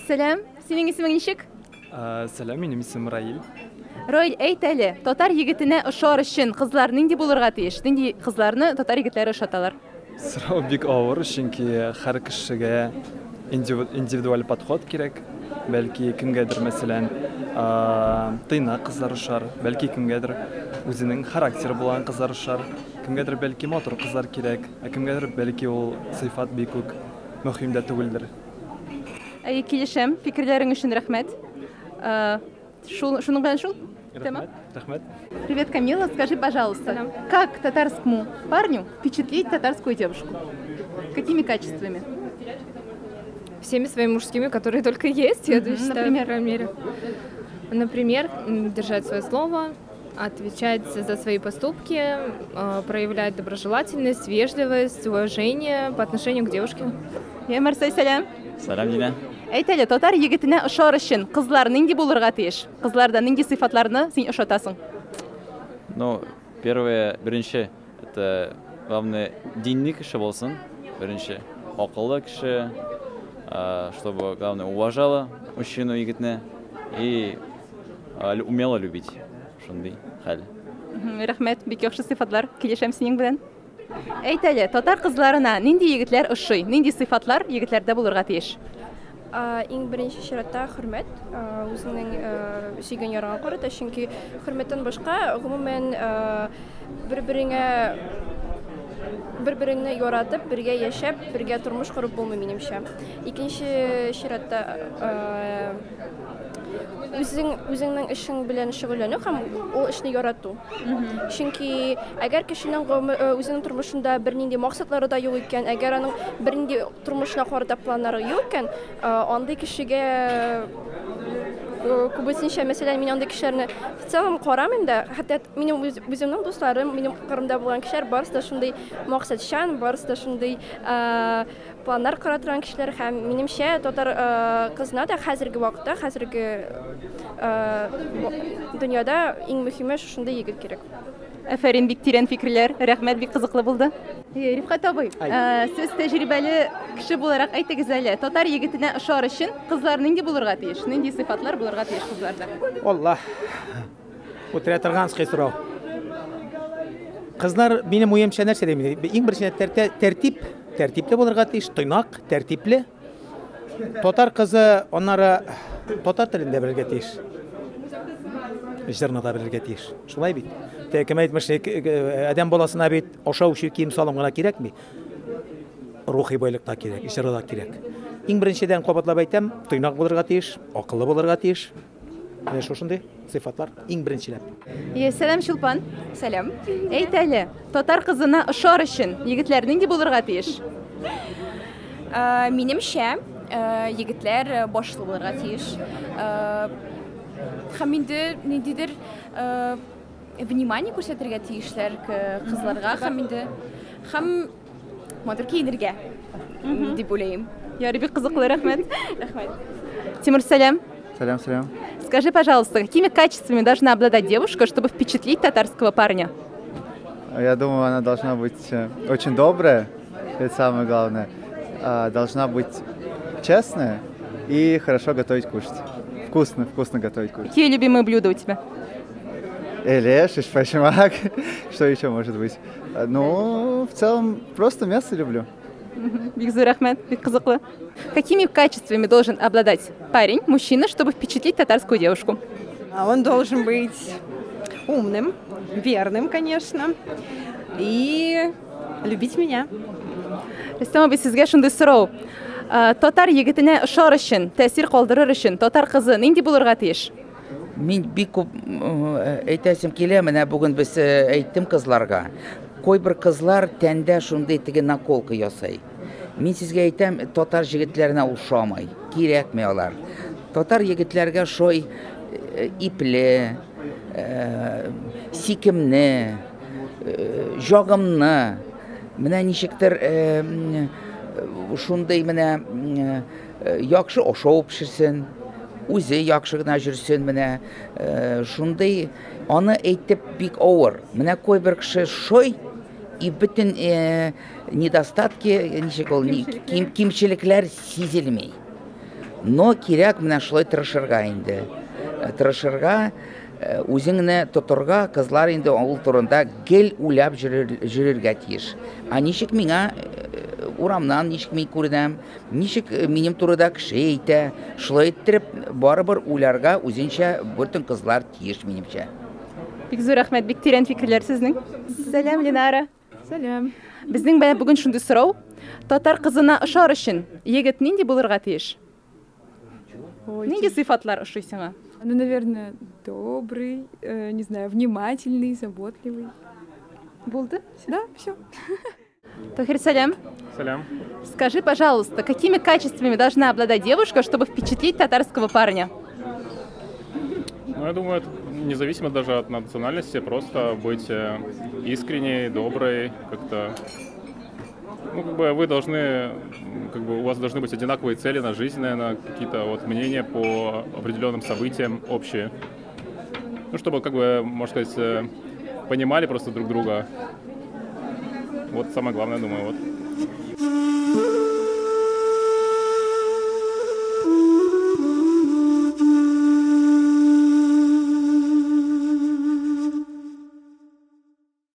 Сәлем, синең исемең ничек? Сәлем, минем исемем Раил. Раил, әйт әле, татар егетенә ошар өчен кызлар нинди булырга тиеш? Нинди кызларны татар егетләре ошаталар? Сорау бик авыр, чөнки һәр кешегә индивидуаль подход кирәк. Бәлки кемгәдер, мәсәлән, тыйнак кызлар ошар, бәлки кемгәдер үзенең характеры булган кызлар ошар, кемгәдер бәлки матур кызлар кирәк, кемгәдер бәлки ул сыйфат бик үк мөһим дә түгелдер. Килешәм, фикерләрең өчен рәхмәт. Шуның белән шул? Рәхмәт. Привет, Камила, скажи, пожалуйста, как татарскому парню впечатлить татарскую девушку? Какими качествами? Всеми своими мужскими, которые только есть, я считаю, по крайней мере. Например, держать свое слово, отвечать за свои поступки, проявлять доброжелательность, вежливость, уважение по отношению к девушке. Я Марсай, сәлем. Сәлем, Дина. Әйт әле, татар егетенә ошар өчен кызлар нинди булырга тиеш? Кызларда нинди сыйфатларны син ошатасың? Ну, первое, беренче, это главное динный кеше булсын, беренче, акыллы кеше, чтобы главное уважала мужчину егетне и умела любить. Шундый хәл. Рәхмәт, бик яхшы сыйфатлар. Килешәм синең белән. Әйт әле, татар кызларына нинди егетләр ошый? Нинди сыйфатлар егетләрдә булырга тиеш? Иң беренче чиратта хөрмәт, үзенең сөйгән ярына карата, чөнки хөрмәттән башка гомумән бер-береңне яратып, бергә яшәп, бергә тормыш корып булмый минемчә. Икенче чиратта үзеңнең эшең белән шөгыльләнү һәм ул эшне ярату. Чөнки әгәр кешенең үзенең тормышында бернинди максатлары да юк икән, әгәр аның бернинди тормышына карата планнары юк икән, андый кешегә күбесенчә, мәсәлән, мин андый кешеләрне в целом карамыйм да, хәтта минем үземнең дусларым, минем кырымда булган кешеләр барысы да шундый максатчан, барысы да шундый планнар кара торган кешеләр һәм минемчә татар кызына да хәзерге вакытта, хәзерге дөньяда иң мөһиме шундый егет кирәк. Афәрин, бик тирән фикерләр. Рәхмәт, бик кызыклы булды. Рифкат абый, сез тәҗрибәле кеше буларак әйтегез әле, татар егетенә ошар өчен кызлар нинди булырга тиеш? Нинди сыйфатлар булырга тиеш кызларда? Аллах. Утыра торган сорау. Кызлар минем уемча нәрсә димени? Иң беренче тәртипле булырга тиеш, тыйнак, тәртипле. Татар кызы аннары татар телендә белергә тиеш. Җырны да белергә тиеш. Шулай бит. Кем әйтмеш, адәм баласына бит ашау-эчү, кием салым гына кирәкми. Рухи байлык та кирәк, җыры да кирәк. Иң беренчедән кабатлап әйтәм, тыйнак булырга тиеш, акыллы булырга тиеш. Менә шушындый сыйфатлар иң беренчеләп. Сәлем, Чулпан. Сәлем. Әйт әле, татар кызына ошар өчен егетләр нинди булырга тиеш? Минемчә, егетләр башлы булырга тиеш. Һәм инде ниндидер внимание күрсәтергә тиешләр кызларга, һәм матур киенергә дип уйлыйм. Ярый, бик кызыклы, рәхмәт. Тимур, сәлем. Сәлем. Скажи, пожалуйста, какими качествами должна обладать девушка, чтобы впечатлить татарского парня? Я думаю, она должна быть очень добрая, это самое главное. Должна быть честная и хорошо готовить кушать. Вкусно готовить кушать. Какие любимые блюда у тебя? Элеш, шпашмак. Что еще может быть? Ну, в целом, просто мясо люблю. Бигзур Ахмед, бик кызыклы. Какими качествами должен обладать парень, мужчина, чтобы впечатлить татарскую девушку? Он должен быть умным, верным, конечно, и любить меня. Рөстәм абый, сезгә шундый сорау. Татар егетенә ошар өчен, тәэсир калдырыр өчен татар кызы нинди булырга тиеш? Мин бик күп әйтәсем килә, менә бүген без әйттем кызларга. Кайбер кызлар тәндә шундый теге наколка ясый. Мин сезгә әйтәм, татар җегетләренә ошамый, кирәкми алар. Татар егетләргә шой ипле, сикемне, жагымны, менә ничектер шундый менә яхшы ашау пешерсен, үзе яхшы гына жүрсен, менә шундый аны әйтеп бик авыр. Менә кайбер кеше шой и бөтен недостатки, ничек ул, кимчелекләр сизелмей. Но кирәк менә шулай тырышырга инде. Тырышырга, үзеңне тоторга, кызлар инде ул турында гел уйлап жүрергә тиеш. Ничек миңа урамнан ничек мин күренәм, ничек минем турыда кеше әйтә, шулай иттереп барыбер уйларга үзенчә бөтен кызлар тиеш минемчә. Бик зур рәхмәт, бик тирән фикерләр сезнең. Сәлам, Ленара. Сәлам. Безнең бәя бүген шундый сорау. Татар кызына ошар өчен егет нинди булырга тиеш? Нинди сыйфатлар ошый сиңа? Ну, наверное, добрый, не знаю, внимательный, заботливый. Булды? Да, все. Тохир, сәлам. Салям. Скажи, пожалуйста, какими качествами должна обладать девушка, чтобы впечатлить татарского парня? Ну, я думаю, это независимо даже от национальности, просто быть искренней, доброй, как-то... Ну, как бы вы должны, как бы у вас должны быть одинаковые цели на жизнь, наверное, какие-то вот мнения по определенным событиям общие. Ну, чтобы, как бы, можно сказать, понимали просто друг друга. Вот самое главное, думаю, вот.